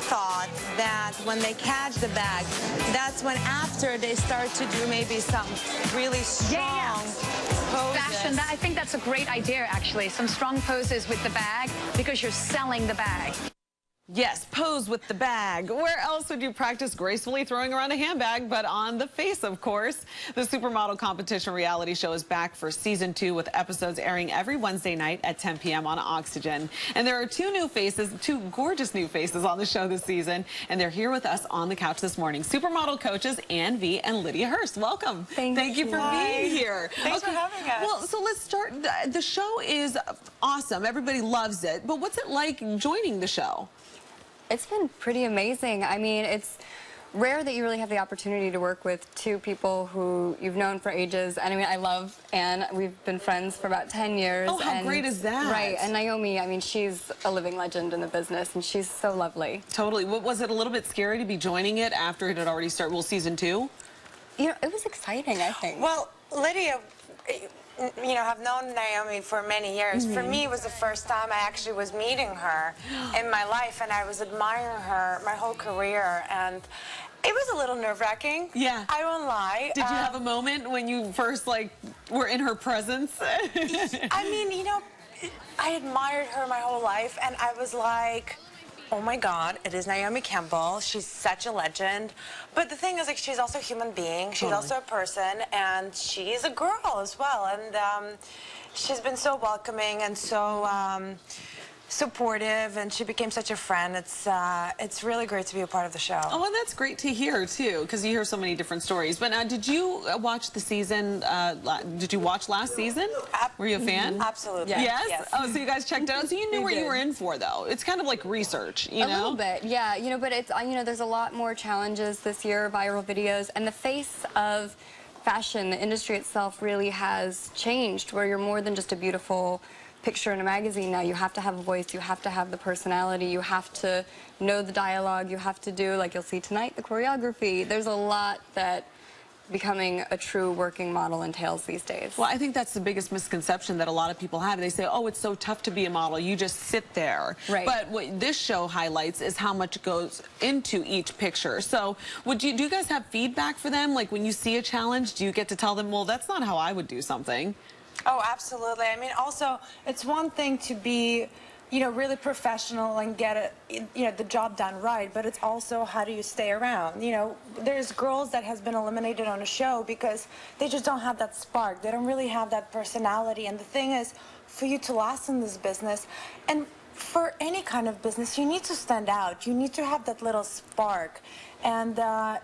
thought that when they catch the bag, that's when after they start to do maybe some really strong poses. Fashion, I think that's a great idea, actually. Some strong poses with the bag because you're selling the bag. Yes, pose with the bag. Where else would you practice gracefully throwing around a handbag but on the face, of course? The Supermodel Competition reality show is back for season 2 with episodes airing every Wednesday night at 10 p.m. on Oxygen. And there are two gorgeous new faces on the show this season, and they're here with us on the couch this morning. Supermodel coaches Ann V and Lydia Hearst. Welcome. Thank you for being here. Thanks for having us. Well, so let's start. The show is awesome. Everybody loves it. But what's it like joining the show? It's been pretty amazing. I mean, it's rare that you really have the opportunity to work with two people who you've known for ages. And I mean, I love Anne. We've been friends for about 10 years. Oh, how great is that? Right. And Naomi, I mean, she's a living legend in the business, and she's so lovely. Totally. Was it a little bit scary to be joining it after it had already started, well, season 2? You know, it was exciting, I think. Well, Lydia, you know, have known Naomi for many years. For me, it was the first time I actually was meeting her in my life, and I was admiring her my whole career, and it was a little nerve-wracking. Yeah. I won't lie. Did you have a moment when you first, like, were in her presence? I mean, you know, I admired her my whole life, and I was like, oh my God, it is Naomi Campbell. She's such a legend. But the thing is, like, she's also a human being. She's also a person, and she's a girl as well. And she's been so welcoming and so supportive, and she became such a friend. It's really great to be a part of the show. Oh, and that's great to hear, too, because you hear so many different stories. But now, did you watch the season, did you watch last season? Were you a fan? Absolutely. Yes? Oh, so you guys checked it out. So you knew what you were in for, though. It's kind of like research, you know? A little bit, yeah. You know, but it's, you know, there's a lot more challenges this year, viral videos, and the face of fashion, the industry itself really has changed, where you're more than just a beautiful picture in a magazine now. You have to have a voice, you have to have the personality, you have to know the dialogue, you have to do, like you'll see tonight, the choreography. There's a lot that becoming a true working model entails these days. Well, I think that's the biggest misconception that a lot of people have. They say, oh, it's so tough to be a model. You just sit there. Right. But what this show highlights is how much goes into each picture. So do you guys have feedback for them? Like when you see a challenge, do you get to tell them, well, that's not how I would do something? Oh, absolutely. I mean, also, it's one thing to be, you know, really professional and get it, you know, the job done right, but it's also how do you stay around? You know, there's girls that has been eliminated on a show because they just don't have that spark. They don't really have that personality. And the thing is, for you to last in this business, and for any kind of business, you need to stand out. You need to have that little spark. And,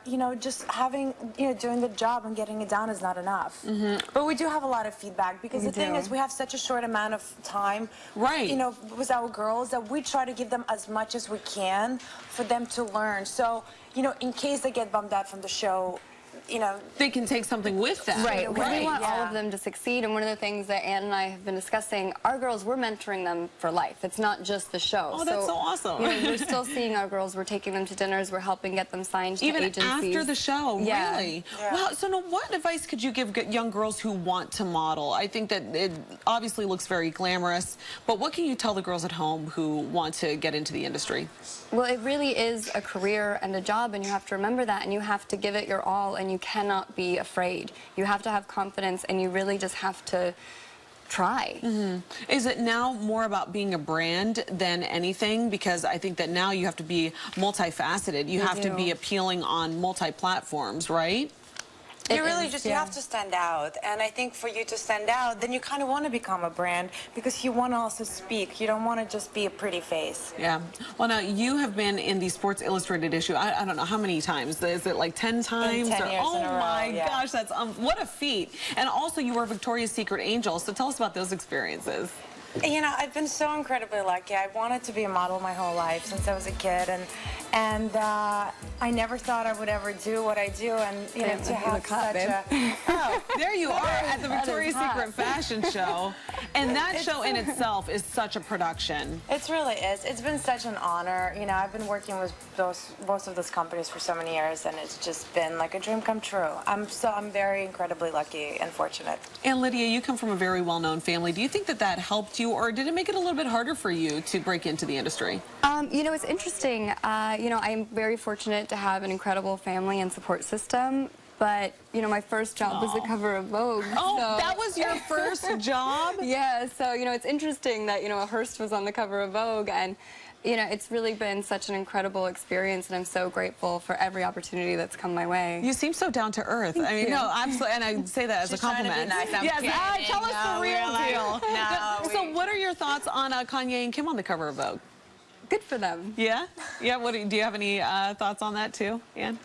you know, just having, you know, doing the job and getting it done is not enough. But we do have a lot of feedback because the thing is we have such a short amount of time, right? You know, with our girls that we try to give them as much as we can for them to learn. So, you know, in case they get bummed out from the show, you know, they can take something with them. Right. We want all of them to succeed, and one of the things that Anne and I have been discussing, our girls, we're mentoring them for life. It's not just the show. Oh, that's so awesome. You know, we're still seeing our girls, we're taking them to dinners, we're helping get them signed to agencies. Even after the show, yeah. Really? Yeah. Well, so now what advice could you give young girls who want to model? I think that it obviously looks very glamorous, but what can you tell the girls at home who want to get into the industry? Well, it really is a career and a job, and you have to remember that, and you have to give it your all, and you cannot be afraid. You have to have confidence, and you really just have to try. Is it now more about being a brand than anything? Because I think that now you have to be multifaceted. You have to be appealing on multi-platforms, right? You really just, you have to stand out. And I think for you to stand out, then you kind of want to become a brand because you want to also speak. You don't want to just be a pretty face. Yeah. Well, now, you have been in the Sports Illustrated issue, I don't know how many times. Is it like 10 times? 10 years oh in a row, my gosh, that's what a feat. And also, you were a Victoria's Secret angel. So tell us about those experiences. You know, I've been so incredibly lucky. I wanted to be a model my whole life since I was a kid, and I never thought I would ever do what I do, and you know, to have such a oh, there you are at the Victoria's Secret fashion show, and that show in itself is such a production. It really is. It's been such an honor. You know, I've been working with most of those companies for so many years, and it's just been like a dream come true. I'm very incredibly lucky and fortunate. And Lydia, you come from a very well-known family. Do you think that that helped you you, or did it make it a little bit harder for you to break into the industry? You know, it's interesting. You know, I'm very fortunate to have an incredible family and support system. But, you know, my first job was the cover of Vogue. Oh, so. that was your first job? Yeah, so, you know, it's interesting that, you know, Hearst was on the cover of Vogue, and, you know, it's really been such an incredible experience, and I'm so grateful for every opportunity that's come my way. You seem so down to earth. I mean, no, absolutely, and I say that as a compliment. She's trying to be nice. I'm yes, kidding. tell us the real deal. No, So what are your thoughts on Kanye and Kim on the cover of Vogue? Good for them. Yeah? Yeah, do you have any thoughts on that too, Ann?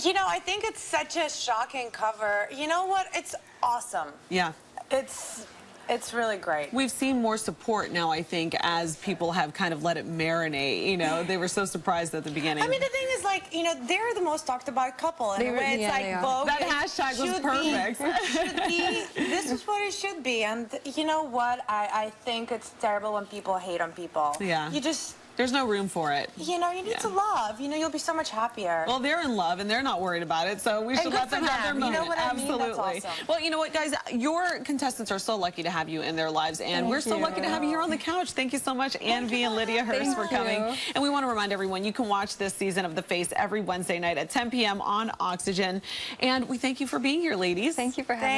You know, I think it's such a shocking cover. You know what? It's awesome. Yeah. It's really great. We've seen more support now, I think, as people have kind of let it marinate. You know, they were so surprised at the beginning. I mean, the thing is, like, you know, they're the most talked about couple. In a way, it's like Vogue. That hashtag was perfect. Should be, this is what it should be. And you know what? I think it's terrible when people hate on people. Yeah. You just... There's no room for it. You know, you need to love. You know, you'll be so much happier. Well, they're in love, and they're not worried about it, so we should let them have their moment. You know what I mean? Absolutely. That's awesome. Well, you know what, guys? Your contestants are so lucky to have you in their lives, and we're so lucky to have you here on the couch. Thank you so much, Ann V and Lydia Hearst, for coming. And we want to remind everyone, you can watch this season of The Face every Wednesday night at 10 p.m. on Oxygen. And we thank you for being here, ladies. Thank you for having me.